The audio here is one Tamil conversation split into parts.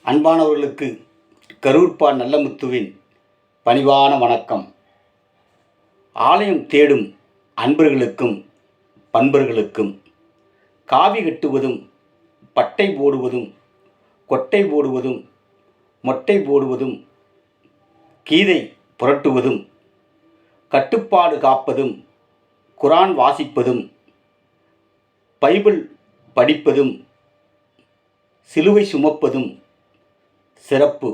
அன்பானவர்களுக்கு கரூர்பா நல்லமுத்துவின் பணிவான வணக்கம். ஆலயம் தேடும் அன்பர்களுக்கும் பண்பர்களுக்கும் காவி கட்டுவதும் பட்டை போடுவதும் கொட்டை போடுவதும் மொட்டை போடுவதும் கீதை புரட்டுவதும் கட்டுப்பாடு காப்பதும் குரான் வாசிப்பதும் பைபிள் படிப்பதும் சிலுவை சுமப்பதும் சிறப்பு.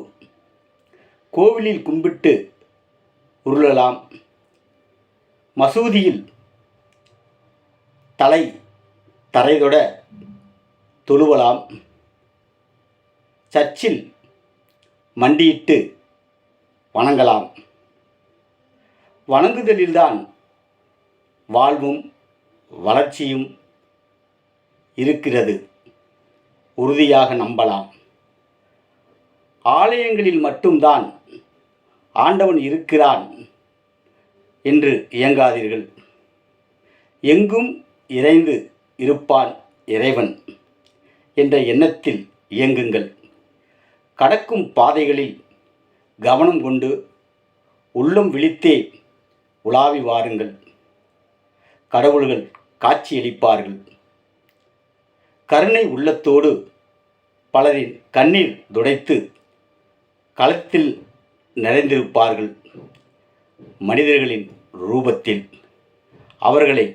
கோவிலில் கும்பிட்டு உருளலாம், மசூதியில் தரைதொட தொழுவலாம், சர்ச்சில் மண்டியிட்டு வணங்கலாம். வணங்குதலில்தான் வாழ்வும் வளர்ச்சியும் இருக்கிறது, உறுதியாக நம்பலாம். ஆலயங்களில் மட்டும்தான் ஆண்டவன் இருக்கிறான் என்று இயங்காதீர்கள். எங்கும் இறைந்து இருப்பான் இறைவன் என்ற எண்ணத்தில் இயங்குங்கள். கடக்கும் பாதைகளில் கவனம் கொண்டு உள்ளம் விழித்தே உலாவி வாருங்கள். கடவுள்கள் காட்சியளிப்பார்கள். கருணை உள்ளத்தோடு பலரின் கண்ணீர் துடைத்து களத்தில் நிறைந்திருப்பார்கள். மனிதர்களின் ரூபத்தில் அவர்களை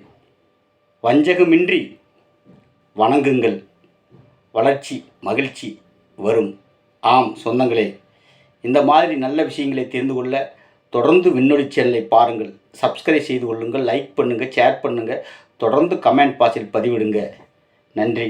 வஞ்சகமின்றி வணங்குங்கள். வளர்ச்சி மகிழ்ச்சி வரும். ஆம் சொந்தங்களே, இந்த மாதிரி நல்ல விஷயங்களை தெரிந்து கொள்ள தொடர்ந்து விண்ணொலி சேனலை பாருங்கள். சப்ஸ்கிரைப் செய்து கொள்ளுங்கள், லைக் பண்ணுங்கள், ஷேர் பண்ணுங்கள், தொடர்ந்து கமெண்ட் பாக்ஸில் பதிவிடுங்க. நன்றி.